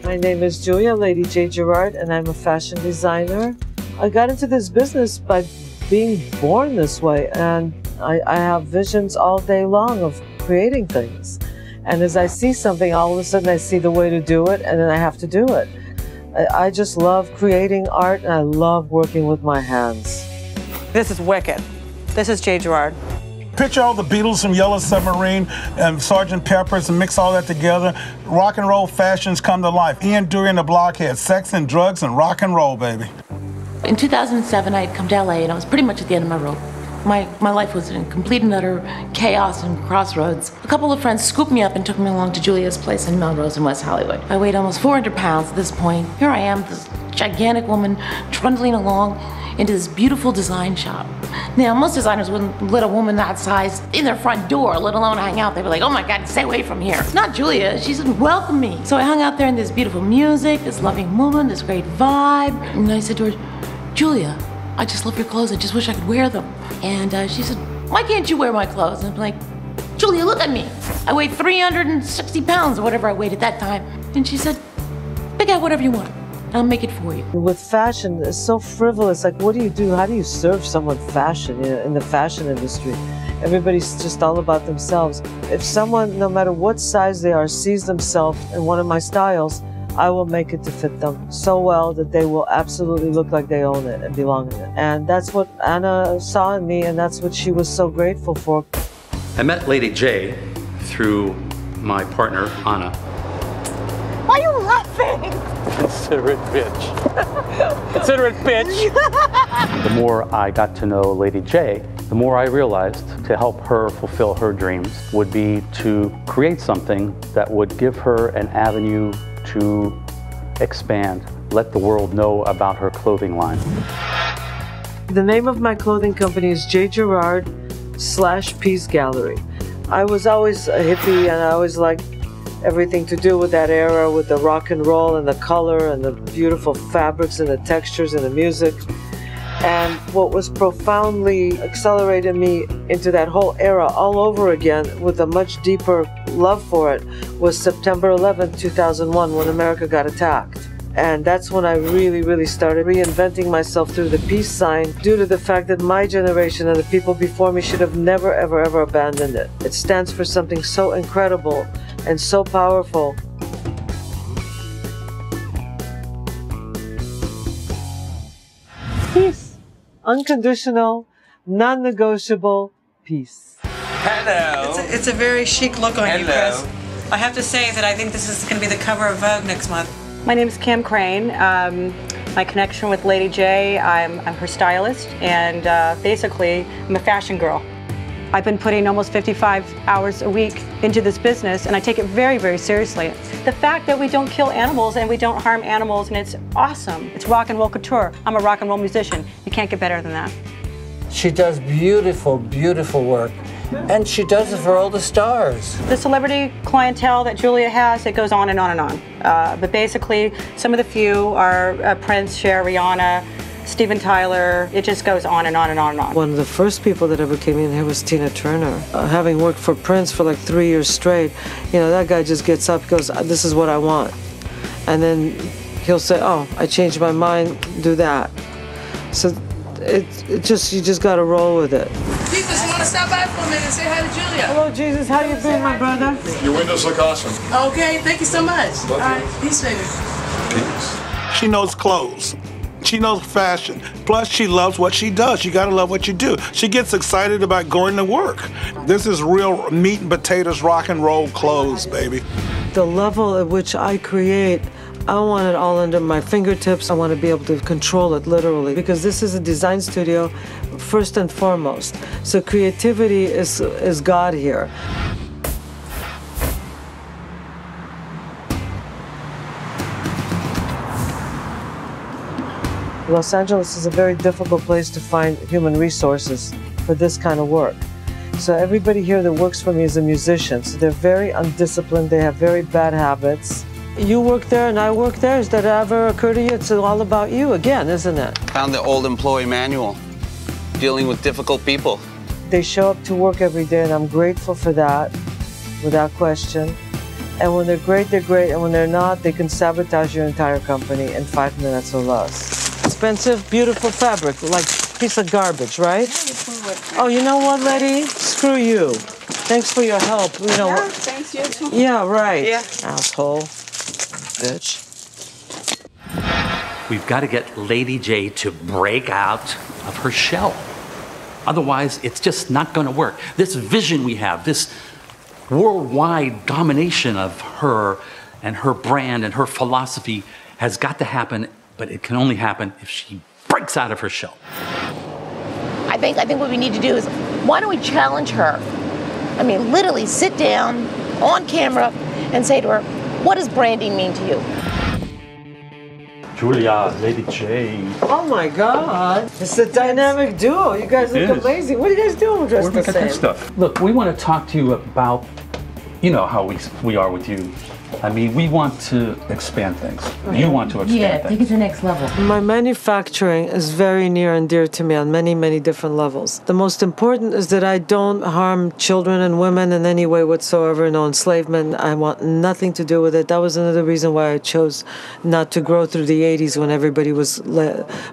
My name is Julia, Lady J. Gerard, and I'm a fashion designer. I got into this business by being born this way, and I have visions all day long of creating things. And as I see something, all of a sudden I see the way to do it, and then I have to do it. I just love creating art, and I love working with my hands. This is wicked. This is J. Gerard. Picture all the Beatles from Yellow Submarine and Sgt. Pepper's and mix all that together. Rock and roll fashions come to life. Ian Dury and the Blockheads, sex and drugs and rock and roll, baby. In 2007, I had come to LA and I was pretty much at the end of my rope. My life was in complete and utter chaos and crossroads. A couple of friends scooped me up and took me along to Julia's place in Melrose in West Hollywood. I weighed almost 400 pounds at this point. Here I am, this gigantic woman trundling along into this beautiful design shop. Now, most designers wouldn't let a woman that size in their front door, let alone hang out. They were like, oh my God, stay away from here. It's not Julia, she said, welcome me. So I hung out there in this beautiful music, this loving woman, this great vibe. And I said to her, Julia, I just love your clothes, I just wish I could wear them. And she said, why can't you wear my clothes? And I'm like, Julia, look at me. I weigh 360 pounds or whatever I weighed at that time. And she said, pick out whatever you want. I'll make it for you. With fashion, it's so frivolous. Like, what do you do? How do you serve someone fashion in the fashion industry? Everybody's just all about themselves. If someone, no matter what size they are, sees themselves in one of my styles, I will make it to fit them so well that they will absolutely look like they own it and belong in it. And that's what Anna saw in me, and that's what she was so grateful for. I met Lady J through my partner, Anna. Why are you laughing? Considerate bitch. Considerate bitch. The more I got to know Lady J, the more I realized to help her fulfill her dreams would be to create something that would give her an avenue to expand, let the world know about her clothing line. The name of my clothing company is J. Gerard / Peace Gallery. I was always a hippie, and I always liked everything to do with that era, with the rock and roll and the color and the beautiful fabrics and the textures and the music. And what was profoundly accelerated me into that whole era all over again with a much deeper love for it was September 11th, 2001, when America got attacked. And that's when I really started reinventing myself through the peace sign, due to the fact that my generation and the people before me should have never, ever abandoned it. It stands for something so incredible and so powerful. Peace. Unconditional, non-negotiable peace. Hello. It's a very chic look on you, Hello. Chris. I have to say that I think this is going to be the cover of Vogue next month. My name is Kim Crane. My connection with Lady J, I'm her stylist, and basically I'm a fashion girl. I've been putting almost 55 hours a week into this business, and I take it very seriously. The fact that we don't kill animals and we don't harm animals, and it's awesome. It's rock and roll couture. I'm a rock and roll musician. You can't get better than that. She does beautiful work. And she does it for all the stars. The celebrity clientele that Julia has, it goes on and on and on. But basically, some of the few are Prince, Cher, Rihanna, Steven Tyler. It just goes on and on and on and on. One of the first people that ever came in here was Tina Turner. Having worked for Prince for like 3 years straight, you know, that guy just gets up, goes, this is what I want. And then he'll say, oh, I changed my mind, do that. So you just gotta roll with it. Jesus, you want to stop by for a minute and say hi to Julia? Hello, Jesus, how you been, my brother? Your windows look awesome. Okay, thank you so much. All right, peace, baby. Peace. She knows clothes. She knows fashion. Plus, she loves what she does. You gotta love what you do. She gets excited about going to work. This is real meat and potatoes rock and roll clothes, baby. The level at which I create, I want it all under my fingertips. I want to be able to control it literally, because this is a design studio first and foremost. So creativity is God here. Los Angeles is a very difficult place to find human resources for this kind of work. So everybody here that works for me is a musician. So they're very undisciplined. They have very bad habits. You work there and I work there. Does that ever occur to you? It's all about you again, isn't it? Found the old employee manual, dealing with difficult people. They show up to work every day, and I'm grateful for that, without question. And when they're great, they're great. And when they're not, they can sabotage your entire company in 5 minutes or less. Expensive, beautiful fabric, like a piece of garbage, right? Oh, you know what, lady? Screw you. Thanks for your help. You know, Yeah, thanks, you too. yeah, right. Yeah. Asshole. Bitch. We've got to get Lady J to break out of her shell. Otherwise, it's just not going to work. This vision we have, this worldwide domination of her and her brand and her philosophy has got to happen, but it can only happen if she breaks out of her shell. I think what we need to do is, why don't we challenge her? I mean, literally sit down on camera and say to her, what does branding mean to you? Julia, Lady J. Oh my God. It's a dynamic duo. You guys look amazing. What are you guys doing dressed the same? Stuff. Look, we want to talk to you about, you know, how we are with you. I mean, we want to expand things. You want to expand things. Take it to the next level. My manufacturing is very near and dear to me on many, many different levels. The most important is that I don't harm children and women in any way whatsoever, no enslavement. I want nothing to do with it. That was another reason why I chose not to grow through the 80s when everybody was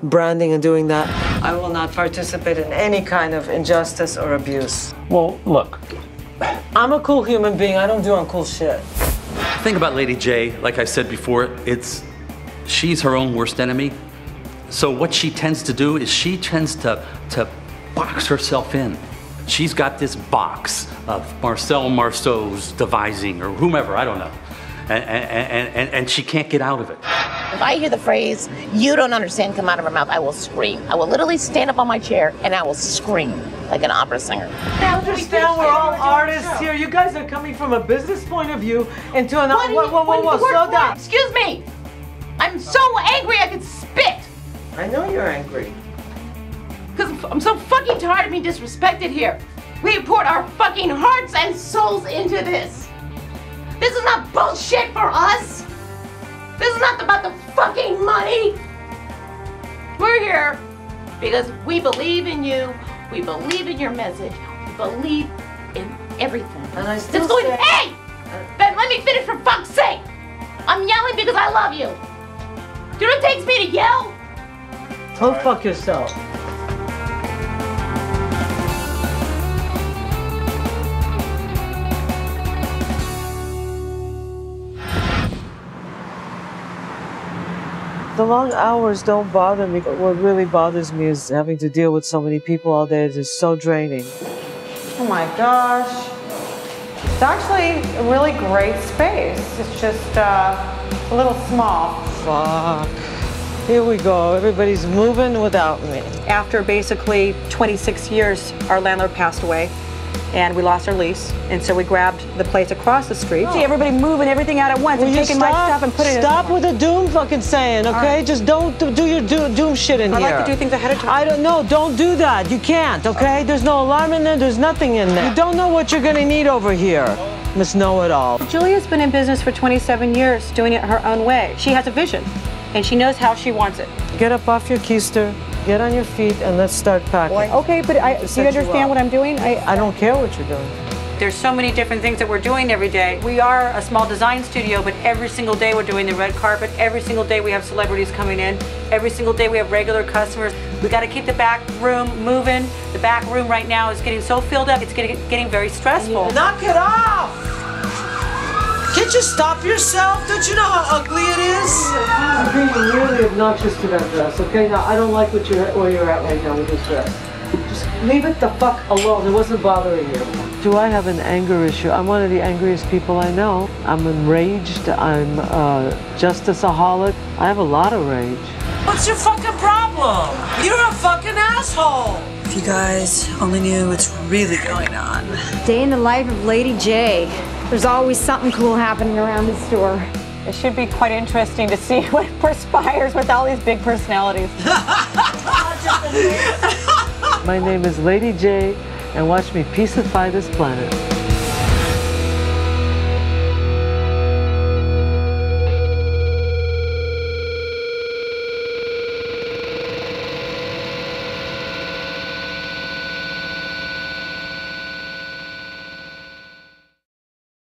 branding and doing that. I will not participate in any kind of injustice or abuse. Well, look. I'm a cool human being. I don't do uncool shit. The thing about Lady J, like I said before, she's her own worst enemy. So what she tends to do is she tends to box herself in. She's got this box of Marcel Marceau's devising, or whomever, I don't know. And she can't get out of it. If I hear the phrase, you don't understand, come out of her mouth, I will scream. I will literally stand up on my chair and I will scream like an opera singer. I understand we're all artists here. You guys are coming from a business point of view into an... Whoa, slow down. Excuse me. I'm so angry I could spit. I know you're angry. Because I'm so fucking tired of being disrespected here. We poured our fucking hearts and souls into this. This is not bullshit for us. This is not about the fucking money. We're here because we believe in you. We believe in your message. We believe in everything. And I still say... Hey! Ben, let me finish for fuck's sake. I'm yelling because I love you. Do you know what it takes me to yell? Go fuck yourself. The long hours don't bother me. What really bothers me is having to deal with so many people all day. It is so draining. Oh my gosh. It's actually a really great space. It's just a little small. Fuck. Here we go. Everybody's moving without me. After basically 26 years, our landlord passed away and we lost our lease. And so we grabbed the place across the street. See everybody moving everything out at once and taking my stuff and putting it in. Stop with the doom fucking saying, okay? Right. Just don't do your doom shit in here. I like to do things ahead of time. I don't know. Don't do that. You can't, okay? There's no alarm in there. There's nothing in there. You don't know what you're gonna need over here. Miss Know-It-All. Julia's been in business for 27 years, doing it her own way. She has a vision, and she knows how she wants it. Get up off your keister, get on your feet, and let's start packing. Okay, but do you understand what I'm doing? I don't care what you're doing. There's so many different things that we're doing every day. We are a small design studio, but every single day we're doing the red carpet. Every single day we have celebrities coming in. Every single day we have regular customers. We got to keep the back room moving. The back room right now is getting so filled up, it's getting very stressful. Knock it off! Can't you stop yourself? Don't you know how ugly it is? I'm being really obnoxious to that dress, okay? Now, I don't like where you're at right now with this dress. Just leave it the fuck alone. It wasn't bothering you. Do I have an anger issue? I'm one of the angriest people I know. I'm enraged. I'm justice-aholic. I have a lot of rage. What's your fucking problem? You're a fucking asshole. If you guys only knew what's really going on. Day in the life of Lady J. There's always something cool happening around the store. It should be quite interesting to see what perspires with all these big personalities. My name is Lady J, and watch me peacify this planet.